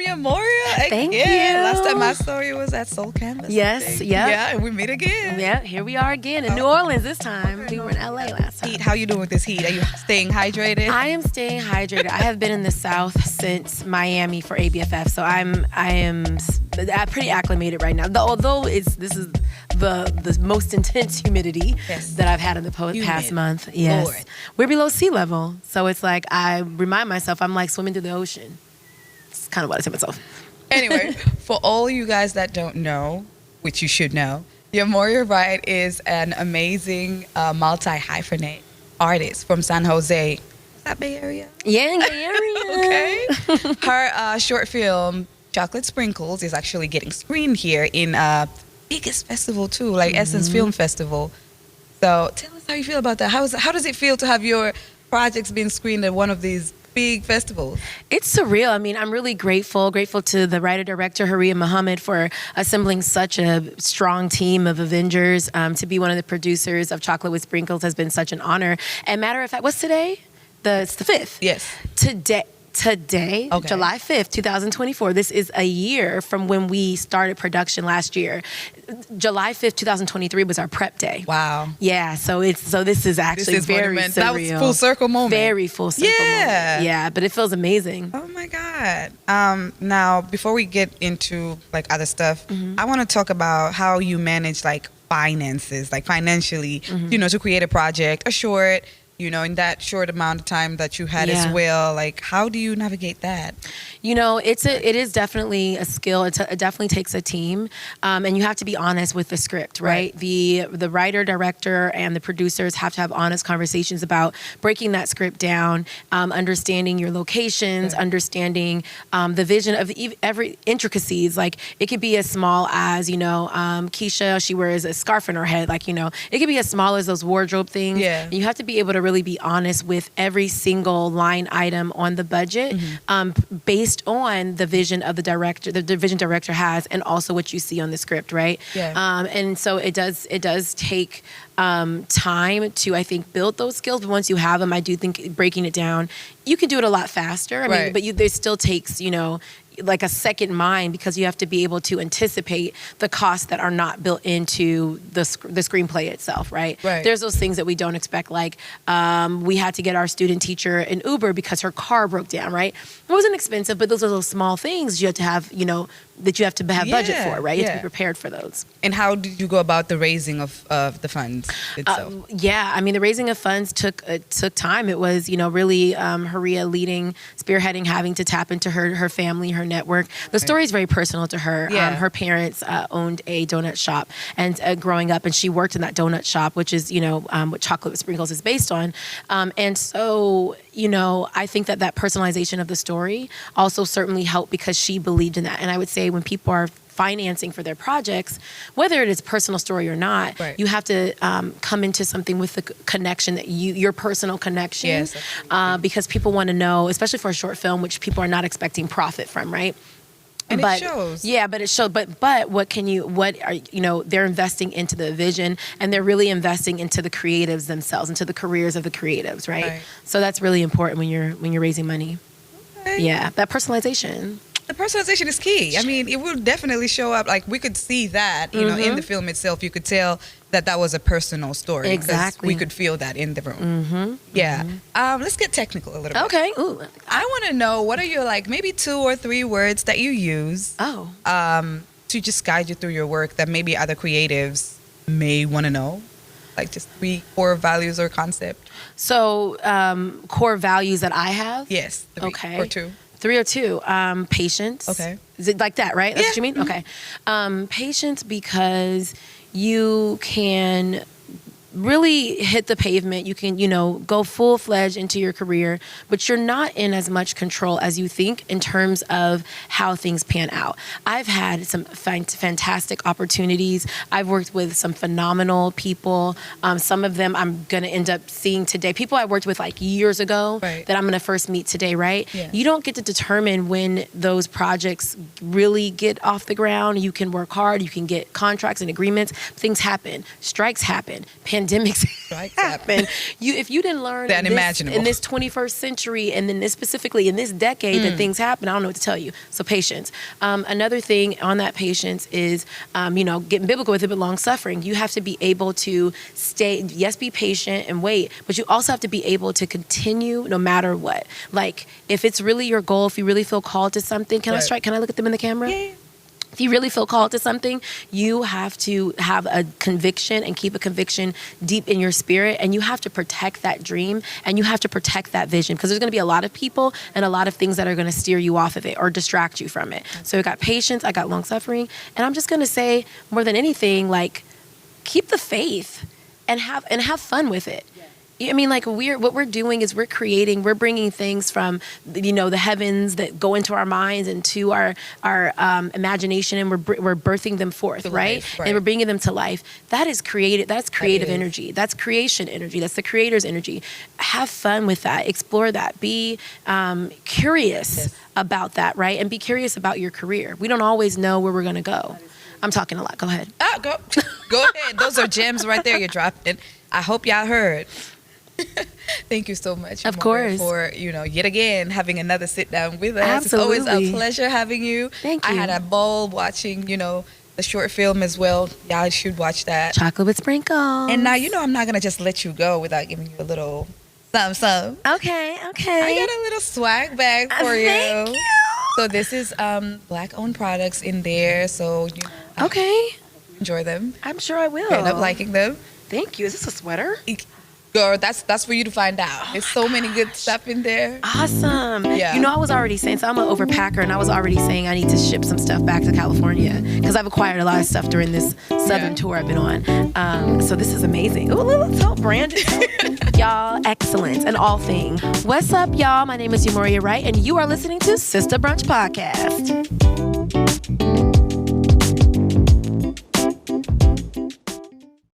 Yhá Mourhia. Thank you. Last time I saw you was at Soul Canvas. Yes, yeah. Yeah, and we meet again. Yeah, here we are again in New Orleans this time. We were in LA last time. Heat, how you doing with this heat? Are you staying hydrated? I am staying hydrated. I have been in the South since Miami for ABFF, so I am pretty acclimated right now. Although this is the most intense humidity that I've had in the past month. Yes, Lord. We're below sea level, so it's like I remind myself I'm like swimming through the ocean. It's kind of what I tell myself. Anyway, for all you guys that don't know, which you should know, Yhá Mourhia Wright is an amazing multi-hyphenate artist from San Jose. Is that Bay Area? Yeah, Bay Area. Okay. Her short film, Chocolate Sprinkles, is actually getting screened here in biggest festival too, like Essence Film Festival. So tell us how you feel about that. How does it feel to have your projects being screened at one of these big festivals? It's surreal. I mean, I'm really grateful to the writer-director Hurriyah Muhammad for assembling such a strong team of Avengers. To be one of the producers of Chocolate with Sprinkles has been such an honor. And matter of fact, what's today? It's the 5th. Yes. Today, okay. July 5th, 2024, this is a year from when we started production last year. July 5th, 2023 was our prep day. Wow. Yeah, so this is actually very surreal. That was full circle moment. Very full circle moment. Yeah, but it feels amazing. Oh my God. Now, before we get into like other stuff, I want to talk about how you manage like finances, like financially, to create a project, a short, in that short amount of time that you had as well. Like, how do you navigate that? It is definitely a skill. It definitely takes a team, and you have to be honest with the script, right? The writer, director, and the producers have to have honest conversations about breaking that script down, understanding your locations, understanding the vision of every intricacies. Like, it could be as small as Keisha, she wears a scarf in her head. Like, it could be as small as those wardrobe things. Yeah. And you have to be able to really be honest with every single line item on the budget, based on the vision of the vision director has, and also what you see on the script, right? Yeah. And so it does take time to, I think, build those skills. But once you have them, I do think breaking it down, you can do it a lot faster. I mean, but there still takes, like a second mind, because you have to be able to anticipate the costs that are not built into the screenplay itself, right? There's those things that we don't expect, like we had to get our student teacher an Uber because her car broke down, right? It wasn't expensive, but those are those small things you have to have, that you have to have budget for, right? You have to be prepared for those. And how did you go about the raising of the funds itself? I mean, the raising of funds took time. It was, really Hurriyah spearheading, having to tap into her family, her network. The story is very personal to her. Her parents owned a donut shop and growing up, and she worked in that donut shop, which is, what Chocolate with Sprinkles is based on. And so, I think that personalization of the story also certainly helped because she believed in that. And I would say when people are financing for their projects, whether it is personal story or not, you have to come into something with the connection that your personal connection, because people want to know, especially for a short film, which people are not expecting profit from, right? And it shows. Yeah, but it shows. But they're investing into the vision, and they're really investing into the creatives themselves, into the careers of the creatives, right? So that's really important when you're raising money. Okay. Yeah, that personalization. The personalization is key. I mean, it will definitely show up. Like, we could see that, in the film itself. You could tell that was a personal story. Exactly. We could feel that in the room. Yeah. Let's get technical a little bit. Okay. Ooh. I want to know, what are your, maybe 2 or 3 words that you use to just guide you through your work that maybe other creatives may want to know? Like, just 3 core values or concept. So, core values that I have? Yes. 3 or 2. 3 or 2. Patience. Okay. Is it like that, right? That's what you mean? Okay. Patience, because you can really hit the pavement. You can, go full-fledged into your career, but you're not in as much control as you think in terms of how things pan out. I've had some fantastic opportunities. I've worked with some phenomenal people. Some of them I'm going to end up seeing today. People I worked with like years ago that I'm going to first meet today, right? Yeah. You don't get to determine when those projects really get off the ground. You can work hard. You can get contracts and agreements. Things happen. Strikes happen. Pandemics pandemics happen. If you didn't learn in this 21st century, and then this specifically in this decade that things happen, I don't know what to tell you. So patience. Another thing on that patience is, getting biblical with it, but long suffering. You have to be able to be patient and wait, but you also have to be able to continue no matter what. Like, if it's really your goal, if you really feel called to something, can I look at them in the camera? Yeah. If you really feel called to something, you have to have a conviction and keep a conviction deep in your spirit. And you have to protect that dream, and you have to protect that vision, because there's going to be a lot of people and a lot of things that are going to steer you off of it or distract you from it. So I got patience, I got long suffering. And I'm just going to say, more than anything, like, keep the faith and have fun with it. I mean, like, what we're doing is we're bringing things from, the heavens that go into our minds and to our imagination, and we're birthing them forth, right? And we're bringing them to life. That is creative. That's creative energy. That's creation energy. That's the creator's energy. Have fun with that. Explore that. Be curious about that, right? And be curious about your career. We don't always know where we're going to go. I'm talking a lot. Go ahead. Go ahead. Those are gems right there you're dropping. I hope y'all heard. Thank you so much, of course, for yet again having another sit down with us. Absolutely. It's always a pleasure having you. Thank you. I had a ball watching the short film as well. Y'all should watch that. Chocolate with sprinkles. And now I'm not gonna just let you go without giving you a little something. Okay. I got a little swag bag for you. Thank you. So this is Black-owned products in there. So okay, enjoy them. I'm sure I will. End up liking them. Thank you. Is this a sweater? Girl, that's for you to find out. There's so many good stuff in there. Awesome. Yeah. I was already saying, so I'm an overpacker, and I was already saying I need to ship some stuff back to California, because I've acquired a lot of stuff during this southern tour I've been on. So this is amazing. Ooh, let's help brand it. Y'all, excellence in all things. What's up, y'all? My name is Yhá Mourhia Wright, and you are listening to Sista Brunch Podcast.